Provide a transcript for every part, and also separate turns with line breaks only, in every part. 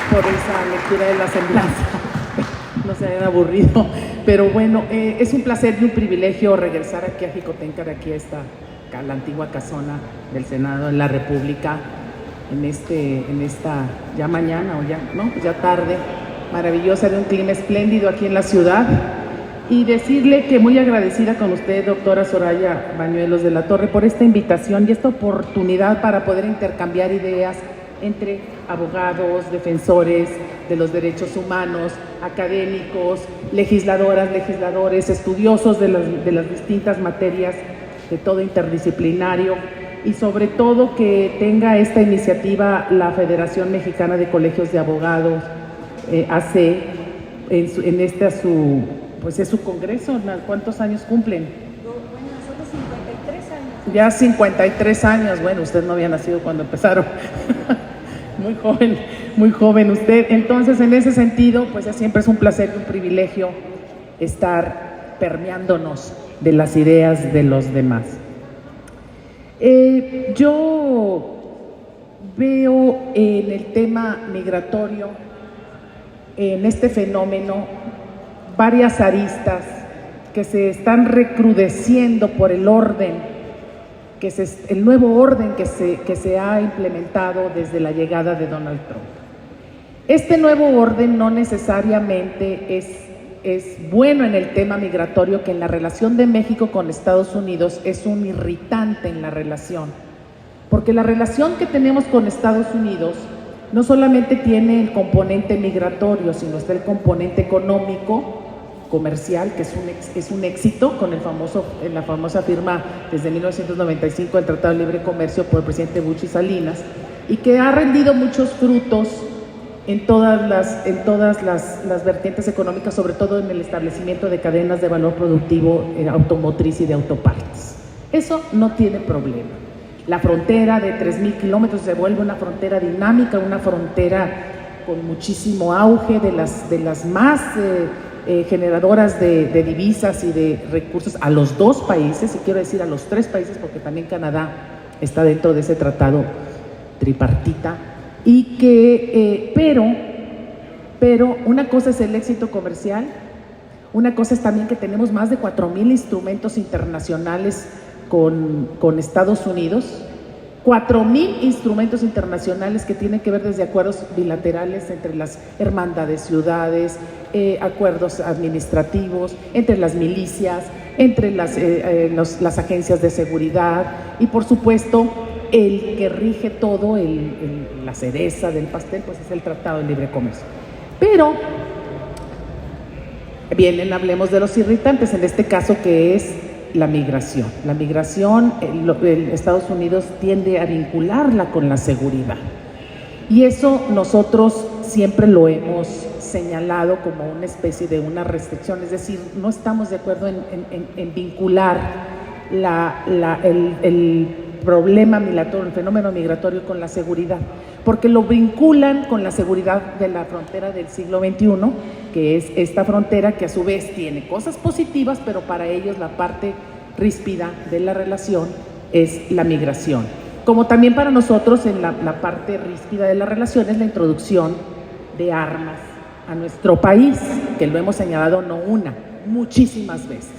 por esa lectura de la semblanza. No se hayan aburrido, pero bueno, es un placer y un privilegio regresar aquí a Jicotencar, aquí a la antigua casona del Senado de la República, en esta ya mañana o ya, ¿no? Ya tarde, maravillosa, de un clima espléndido aquí en la ciudad. Y decirle que muy agradecida con usted, doctora Soraya Bañuelos de la Torre, por esta invitación y esta oportunidad para poder intercambiar ideas entre abogados, defensores de los derechos humanos, académicos, legisladoras, legisladores, estudiosos de las distintas materias de todo interdisciplinario, y sobre todo que tenga esta iniciativa la Federación Mexicana de Colegios de Abogados, AC, en este pues es su congreso. ¿Cuántos años cumplen?
Bueno, nosotros 53 años.
Ya 53 años, bueno, usted no había nacido cuando empezaron. Muy joven usted. Entonces, en ese sentido, pues siempre es un placer y un privilegio estar permeándonos de las ideas de los demás. Yo veo en el tema migratorio, en este fenómeno, varias aristas que se están recrudeciendo por el orden, el nuevo orden que se ha implementado desde la llegada de Donald Trump. Este nuevo orden no necesariamente es bueno en el tema migratorio, que en la relación de México con Estados Unidos es un irritante en la relación, porque la relación que tenemos con Estados Unidos no solamente tiene el componente migratorio, sino está el componente económico, comercial, que es un éxito con la famosa firma desde 1995 del Tratado de Libre Comercio por el presidente Bush y Salinas, y que ha rendido muchos frutos en todas las vertientes económicas, sobre todo en el establecimiento de cadenas de valor productivo automotriz y de autopartes. Eso no tiene problema. La frontera de 3,000 kilómetros se vuelve una frontera dinámica, una frontera con muchísimo auge, de las más generadoras de divisas y de recursos a los dos países, y quiero decir a los tres países porque también Canadá está dentro de ese tratado tripartita, y que pero una cosa es el éxito comercial, una cosa es también que tenemos más de 4,000 instrumentos internacionales con Estados Unidos, 4,000 instrumentos internacionales que tienen que ver desde acuerdos bilaterales entre las hermandades, ciudades, acuerdos administrativos, entre las milicias, entre las agencias de seguridad, y por supuesto el que rige todo, la cereza del pastel, pues es el Tratado de Libre Comercio. Pero bien, hablemos de los irritantes, en este caso, que es la migración. La migración, Estados Unidos tiende a vincularla con la seguridad. Y eso nosotros siempre lo hemos señalado como una especie de una restricción, es decir, no estamos de acuerdo en vincular el problema migratorio, el fenómeno migratorio, con la seguridad, porque lo vinculan con la seguridad de la frontera del siglo XXI, que es esta frontera que a su vez tiene cosas positivas, pero para ellos la parte ríspida de la relación es la migración. Como también para nosotros en la parte ríspida de la relación es la introducción de armas a nuestro país, que lo hemos señalado no una, muchísimas veces.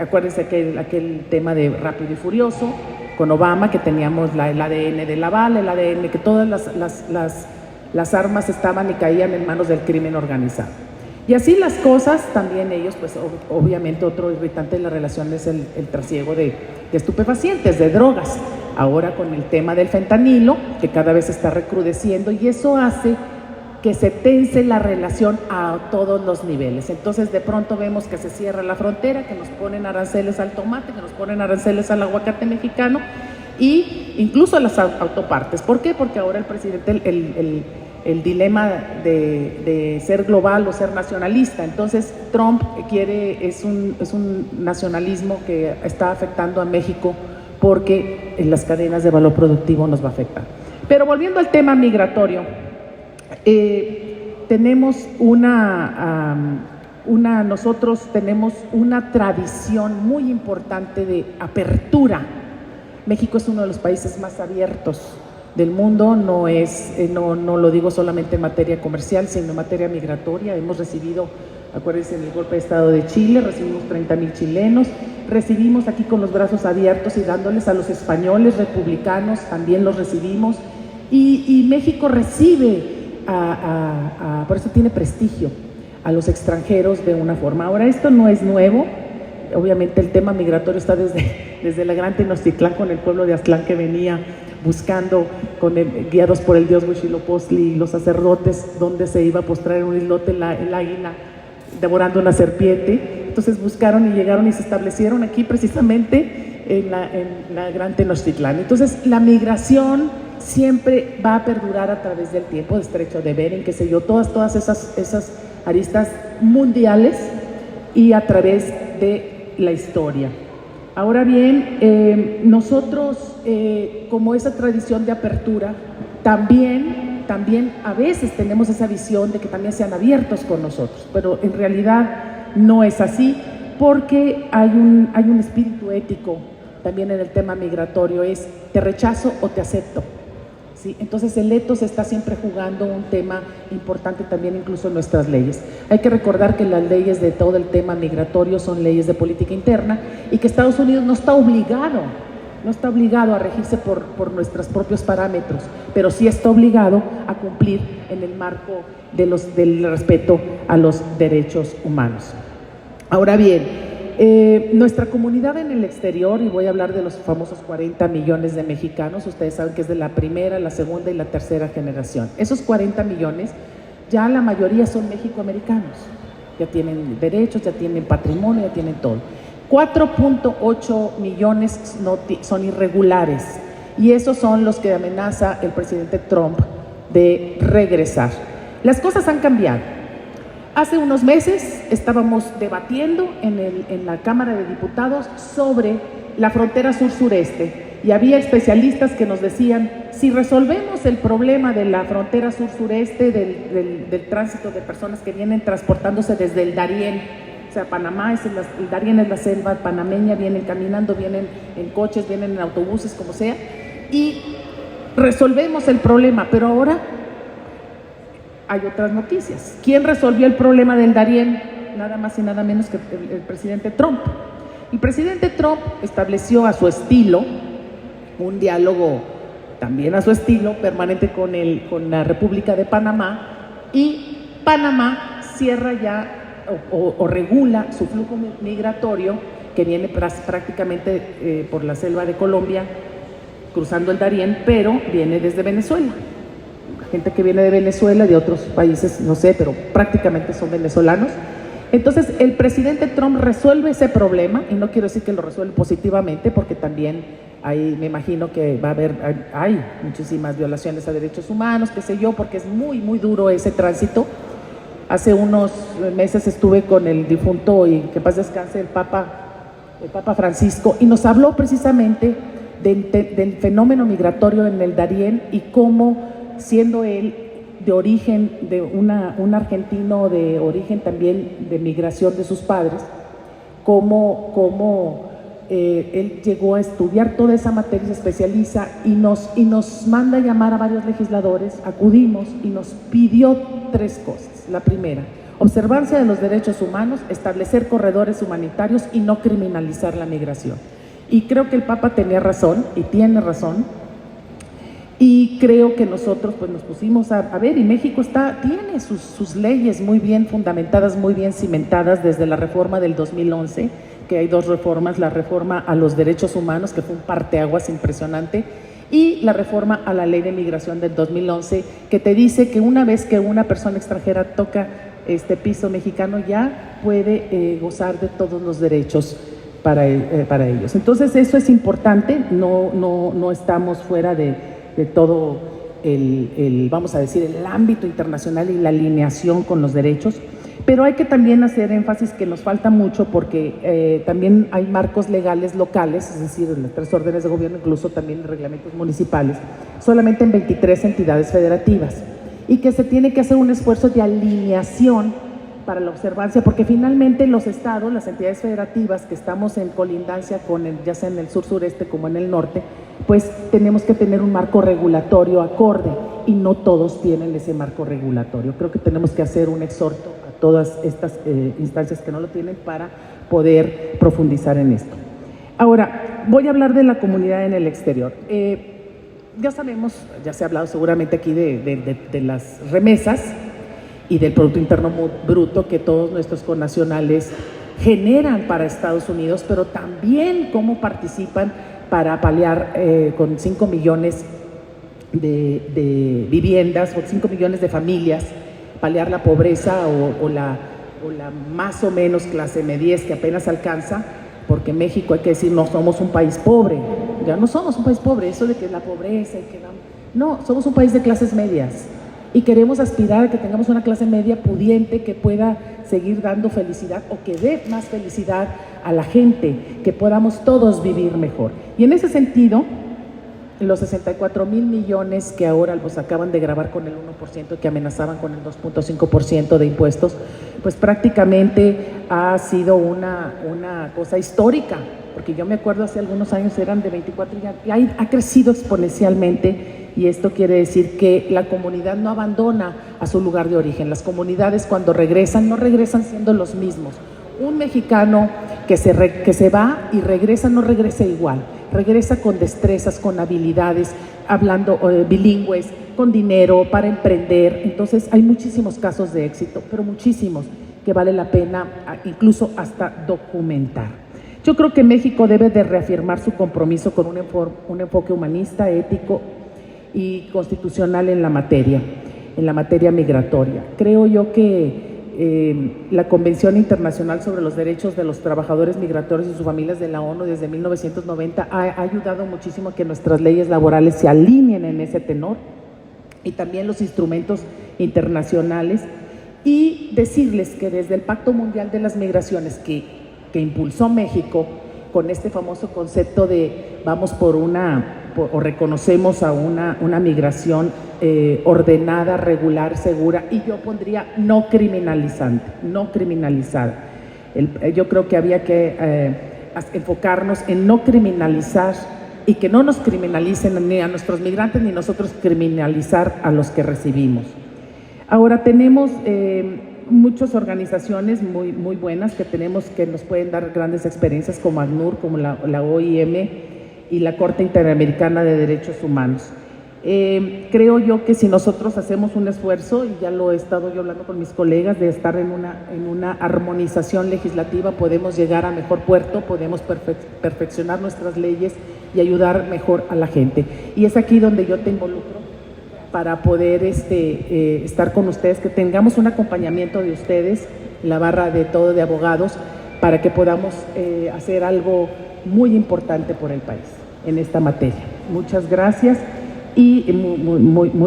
Acuérdense aquel tema de Rápido y Furioso con Obama, que teníamos el ADN de la bala, el ADN, que todas las armas estaban y caían en manos del crimen organizado. Y así las cosas, también ellos, pues obviamente otro irritante de la relación es el trasiego de estupefacientes, de drogas. Ahora con el tema del fentanilo, que cada vez se está recrudeciendo, y eso hace que se tense la relación a todos los niveles. Entonces de pronto vemos que se cierra la frontera, que nos ponen aranceles al tomate, que nos ponen aranceles al aguacate mexicano, y incluso a las autopartes. ¿Por qué? Porque ahora el presidente, el dilema de ser global o ser nacionalista. Entonces Trump es un nacionalismo que está afectando a México, porque en las cadenas de valor productivo nos va a afectar. Pero volviendo al tema migratorio, nosotros tenemos una tradición muy importante de apertura. México es uno de los países más abiertos del mundo, no lo digo solamente en materia comercial, sino en materia migratoria. Hemos recibido, acuérdense, en el golpe de Estado de Chile, recibimos 30,000 chilenos, recibimos aquí con los brazos abiertos y dándoles a los españoles republicanos, también los recibimos, y México recibe, por eso tiene prestigio, a los extranjeros de una forma. Ahora, esto no es nuevo. Obviamente el tema migratorio está desde la Gran Tenochtitlán, con el pueblo de Aztlán que venía buscando, guiados por el dios Huitzilopochtli y los sacerdotes, donde se iba a postrar en un islote el águila devorando una serpiente. Entonces buscaron y llegaron y se establecieron aquí precisamente en la Gran Tenochtitlán. Entonces la migración siempre va a perdurar a través del tiempo, de Estrecho de Bering, qué sé yo, todas esas aristas mundiales, y a través de la historia. Ahora bien, nosotros, como esa tradición de apertura, también a veces tenemos esa visión de que también sean abiertos con nosotros, pero en realidad no es así, porque hay un espíritu ético también en el tema migratorio, es te rechazo o te acepto. ¿Sí? Entonces el etos está siempre jugando un tema importante también, incluso en nuestras leyes. Hay que recordar que las leyes de todo el tema migratorio son leyes de política interna, y que Estados Unidos no está obligado a regirse por nuestros propios parámetros, pero sí está obligado a cumplir en el marco del respeto a los derechos humanos. Ahora bien, nuestra comunidad en el exterior, y voy a hablar de los famosos 40 millones de mexicanos, ustedes saben que es de la primera, la segunda y la tercera generación. Esos 40 millones, ya la mayoría son mexicoamericanos, ya tienen derechos, ya tienen patrimonio, ya tienen todo. 4.8 millones son irregulares, y esos son los que amenaza el presidente Trump de regresar. Las cosas han cambiado. Hace unos meses estábamos debatiendo en la Cámara de Diputados sobre la frontera sur-sureste, y había especialistas que nos decían, si resolvemos el problema de la frontera sur-sureste, del tránsito de personas que vienen transportándose desde el Darién, o sea, Panamá, el Darién es la selva panameña, vienen caminando, vienen en coches, vienen en autobuses, como sea, y resolvemos el problema. Pero ahora hay otras noticias. ¿Quién resolvió el problema del Darién? Nada más y nada menos que el presidente Trump. El presidente Trump estableció a su estilo un diálogo, también a su estilo, permanente con la República de Panamá, y Panamá cierra ya o regula su flujo migratorio, que viene prácticamente por la selva de Colombia, cruzando el Darién, pero viene desde Venezuela. Gente que viene de Venezuela, de otros países, no sé, pero prácticamente son venezolanos. Entonces el presidente Trump resuelve ese problema, y no quiero decir que lo resuelve positivamente, porque también me imagino que hay muchísimas violaciones a derechos humanos, qué sé yo, porque es muy, muy duro ese tránsito. Hace unos meses estuve con el difunto, y que paz descanse, el Papa Francisco, y nos habló precisamente del fenómeno migratorio en el Darién, y cómo, siendo él de origen, un argentino de origen también de migración de sus padres, cómo él llegó a estudiar toda esa materia, se especializa, y nos manda a llamar a varios legisladores. Acudimos y nos pidió 3 cosas. La primera, observancia de los derechos humanos, establecer corredores humanitarios y no criminalizar la migración. Y creo que el Papa tenía razón, y tiene razón. Y creo que nosotros pues nos pusimos a ver, y México tiene sus leyes muy bien fundamentadas, muy bien cimentadas, desde la reforma del 2011, que hay 2 reformas: la reforma a los derechos humanos, que fue un parteaguas impresionante, y la reforma a la ley de migración del 2011, que te dice que una vez que una persona extranjera toca este piso mexicano, ya puede gozar de todos los derechos para ellos. Entonces eso es importante, no estamos fuera de todo vamos a decir, el ámbito internacional y la alineación con los derechos, pero hay que también hacer énfasis que nos falta mucho, porque también hay marcos legales locales, es decir, en las 3 órdenes de gobierno, incluso también en reglamentos municipales, solamente en 23 entidades federativas, y que se tiene que hacer un esfuerzo de alineación para la observancia, porque finalmente los estados, las entidades federativas que estamos en colindancia con ya sea en el sur-sureste como en el norte, pues tenemos que tener un marco regulatorio acorde y no todos tienen ese marco regulatorio. Creo que tenemos que hacer un exhorto a todas estas instancias que no lo tienen para poder profundizar en esto. Ahora, voy a hablar de la comunidad en el exterior. Ya sabemos, ya se ha hablado seguramente aquí de las remesas y del Producto Interno Bruto que todos nuestros connacionales generan para Estados Unidos, pero también cómo participan para paliar con 5 millones de viviendas o 5 millones de familias, paliar la pobreza o la más o menos clase medias que apenas alcanza, porque México, hay que decir, no somos un país pobre, ya no somos un país pobre, eso de que la pobreza y que no, somos un país de clases medias y queremos aspirar a que tengamos una clase media pudiente que pueda seguir dando felicidad o que dé más felicidad a la gente, que podamos todos vivir mejor. Y en ese sentido, los 64,000 millones que ahora los acaban de grabar con el 1%, que amenazaban con el 2.5% de impuestos, pues prácticamente ha sido una cosa histórica, porque yo me acuerdo hace algunos años eran de 24 y ha crecido exponencialmente, y esto quiere decir que la comunidad no abandona a su lugar de origen. Las comunidades cuando regresan, no regresan siendo los mismos. Un mexicano que se va y regresa, no regresa igual, regresa con destrezas, con habilidades, hablando bilingües, con dinero para emprender. Entonces hay muchísimos casos de éxito, pero muchísimos que vale la pena incluso hasta documentar. Yo creo que México debe de reafirmar su compromiso con un enfoque humanista, ético y constitucional en la materia migratoria. Creo yo que la Convención Internacional sobre los Derechos de los Trabajadores Migratorios y sus Familias de la ONU desde 1990 ha ayudado muchísimo a que nuestras leyes laborales se alineen en ese tenor, y también los instrumentos internacionales, y decirles que desde el Pacto Mundial de las Migraciones que impulsó México con este famoso concepto de vamos o reconocemos a una migración ordenada, regular, segura, y yo pondría no criminalizante, no criminalizada. Yo creo que había que enfocarnos en no criminalizar y que no nos criminalicen ni a nuestros migrantes ni nosotros criminalizar a los que recibimos. Ahora tenemos muchas organizaciones muy buenas que nos pueden dar grandes experiencias, como ACNUR, como la OIM y la Corte Interamericana de Derechos Humanos. Creo yo que si nosotros hacemos un esfuerzo, y ya lo he estado yo hablando con mis colegas, de estar en una armonización legislativa, podemos llegar a mejor puerto, podemos perfeccionar nuestras leyes y ayudar mejor a la gente. Y es aquí donde yo te involucro para poder estar con ustedes, que tengamos un acompañamiento de ustedes, la barra de abogados, para que podamos hacer algo muy importante por el país en esta materia. Muchas gracias y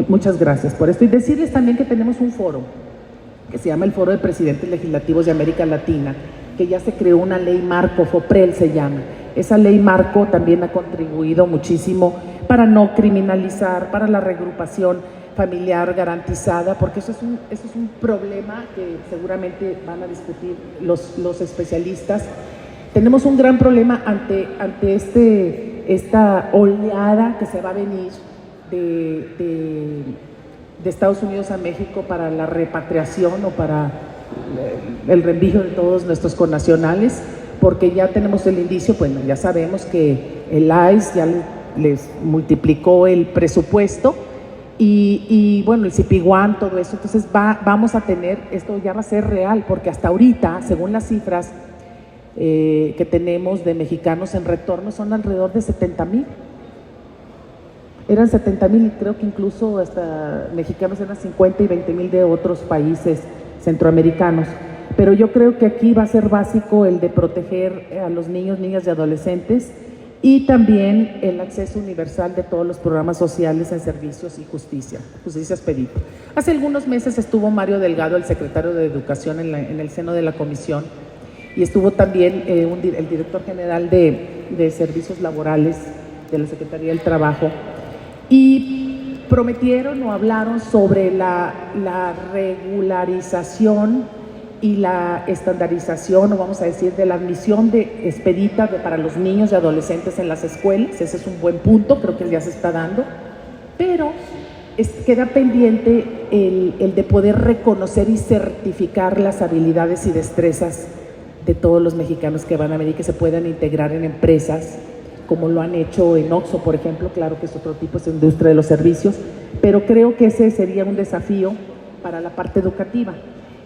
muchas gracias por esto. Y decirles también que tenemos un foro que se llama el Foro de Presidentes Legislativos de América Latina, que ya se creó una ley marco, FOPREL se llama. Esa ley marco también ha contribuido muchísimo para no criminalizar, para la reagrupación familiar garantizada, porque eso es un problema que seguramente van a discutir los especialistas. Tenemos un gran problema ante esta oleada que se va a venir de Estados Unidos a México para la repatriación o para el reenvío de todos nuestros connacionales, porque ya tenemos el indicio, bueno, ya sabemos que el ICE ya les multiplicó el presupuesto y bueno, el CP1, todo eso. Entonces vamos a tener, esto ya va a ser real, porque hasta ahorita, según las cifras que tenemos de mexicanos en retorno, son alrededor de 70,000. Eran 70,000 y creo que incluso hasta mexicanos eran 50 y 20,000 de otros países centroamericanos. Pero yo creo que aquí va a ser básico el de proteger a los niños, niñas y adolescentes, y también el acceso universal de todos los programas sociales en servicios y justicia expedita. Hace algunos meses estuvo Mario Delgado, el secretario de Educación, en el seno de la comisión, y estuvo también el director general de Servicios Laborales de la Secretaría del Trabajo, y prometieron o hablaron sobre la regularización y la estandarización, o vamos a decir, de la admisión de expedita para los niños y adolescentes en las escuelas. Ese es un buen punto, creo que ya se está dando, pero queda pendiente el de poder reconocer y certificar las habilidades y destrezas de todos los mexicanos que van a venir, que se puedan integrar en empresas, como lo han hecho en Oxxo, por ejemplo. Claro que es otro tipo, es industria de los servicios, pero creo que ese sería un desafío para la parte educativa.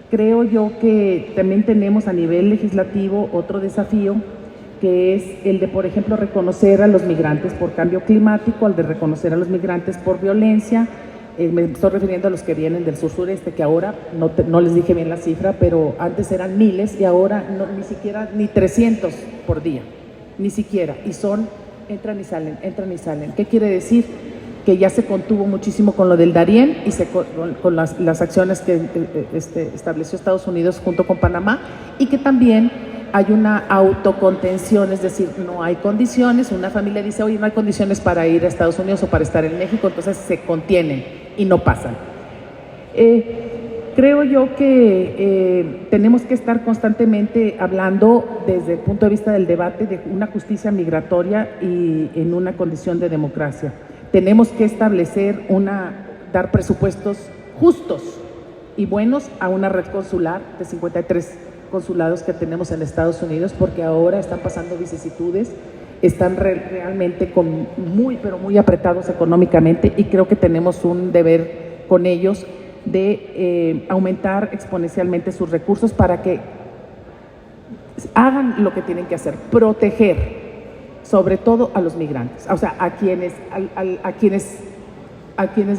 Creo yo que también tenemos a nivel legislativo otro desafío, que es el de, por ejemplo, reconocer a los migrantes por cambio climático, al de reconocer a los migrantes por violencia. Me estoy refiriendo a los que vienen del sur-sureste, que ahora, no les dije bien la cifra, pero antes eran miles y ahora ni siquiera, ni 300 por día, ni siquiera. Y entran y salen, entran y salen. ¿Qué quiere decir? Que ya se contuvo muchísimo con lo del Darién y con las acciones que estableció Estados Unidos junto con Panamá, y que también hay una autocontención, es decir, no hay condiciones. Una familia dice, oye, no hay condiciones para ir a Estados Unidos o para estar en México, entonces se contienen y no pasan. Creo yo que tenemos que estar constantemente hablando desde el punto de vista del debate de una justicia migratoria y en una condición de democracia. Tenemos que establecer dar presupuestos justos y buenos a una red consular de 53 consulados que tenemos en Estados Unidos, porque ahora están pasando vicisitudes, están realmente pero muy apretados económicamente, y creo que tenemos un deber con ellos de aumentar exponencialmente sus recursos para que hagan lo que tienen que hacer, proteger sobre todo a los migrantes, o sea, a quienes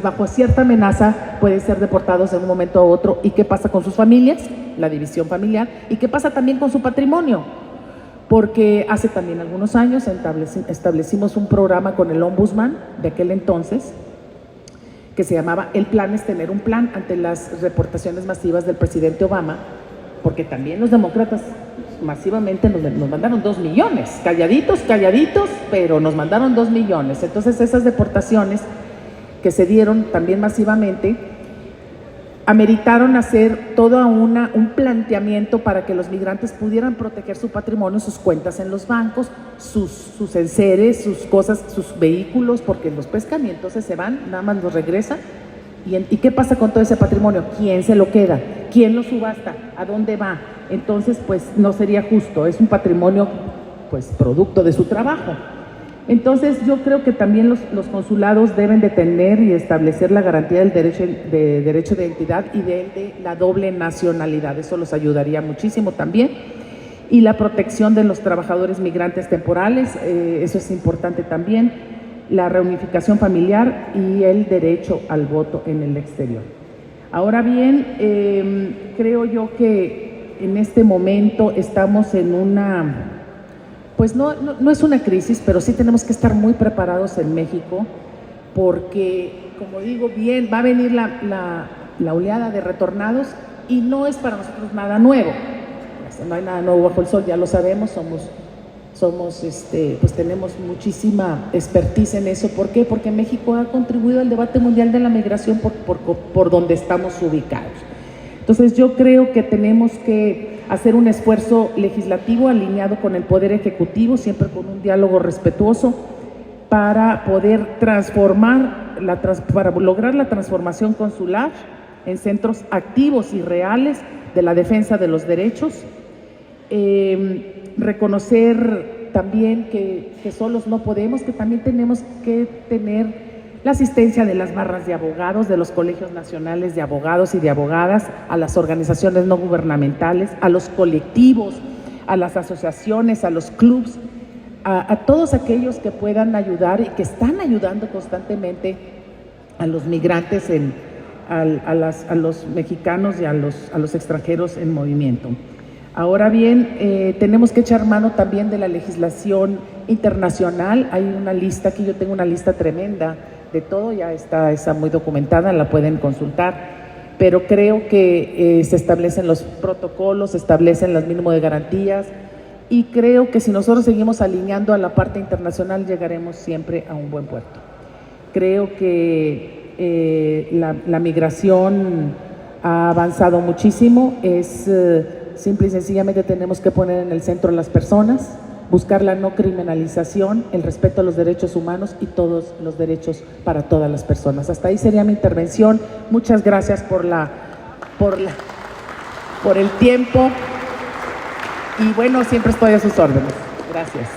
bajo cierta amenaza pueden ser deportados en un momento u otro. ¿Y qué pasa con sus familias? La división familiar. ¿Y qué pasa también con su patrimonio? Porque hace también algunos años establecimos un programa con el Ombudsman de aquel entonces, que se llamaba El Plan es Tener un Plan, ante las deportaciones masivas del presidente Obama, porque también los demócratas masivamente nos mandaron 2 millones, calladitos, pero nos mandaron 2 millones. Entonces esas deportaciones que se dieron también masivamente ameritaron hacer todo un planteamiento para que los migrantes pudieran proteger su patrimonio, sus cuentas en los bancos, sus enseres, sus cosas, sus vehículos, porque los pescan y entonces se van, nada más los regresan. ¿Y qué pasa con todo ese patrimonio? ¿Quién se lo queda? ¿Quién lo subasta? ¿A dónde va? Entonces, pues no sería justo, es un patrimonio pues producto de su trabajo. Entonces yo creo que también los consulados deben de tener y establecer la garantía del derecho de identidad y de la doble nacionalidad. Eso los ayudaría muchísimo también. Y la protección de los trabajadores migrantes temporales, eso es importante también. La reunificación familiar y el derecho al voto en el exterior. Ahora bien, creo yo que en este momento estamos en pues no es una crisis, pero sí tenemos que estar muy preparados en México, porque, como digo, bien, va a venir la oleada de retornados y no es para nosotros nada nuevo. No hay nada nuevo bajo el sol, ya lo sabemos, pues tenemos muchísima expertise en eso. ¿Por qué? Porque México ha contribuido al debate mundial de la migración por donde estamos ubicados. Entonces yo creo que tenemos que hacer un esfuerzo legislativo alineado con el Poder Ejecutivo, siempre con un diálogo respetuoso, para poder para lograr la transformación consular en centros activos y reales de la defensa de los derechos. Reconocer también que solos no podemos, que también tenemos que tener la asistencia de las barras de abogados, de los colegios nacionales de abogados y de abogadas, a las organizaciones no gubernamentales, a los colectivos, a las asociaciones, a los clubs, a todos aquellos que puedan ayudar y que están ayudando constantemente a los migrantes, a los mexicanos y a los extranjeros en movimiento. Ahora bien, tenemos que echar mano también de la legislación internacional. Hay una lista, aquí yo tengo una lista tremenda de todo, ya está muy documentada, la pueden consultar, pero creo que se establecen los protocolos, se establecen los mínimos de garantías, y creo que si nosotros seguimos alineando a la parte internacional llegaremos siempre a un buen puerto. Creo que la migración ha avanzado muchísimo. Simple y sencillamente tenemos que poner en el centro a las personas, buscar la no criminalización, el respeto a los derechos humanos y todos los derechos para todas las personas. Hasta ahí sería mi intervención. Muchas gracias por el tiempo y bueno, siempre estoy a sus órdenes. Gracias.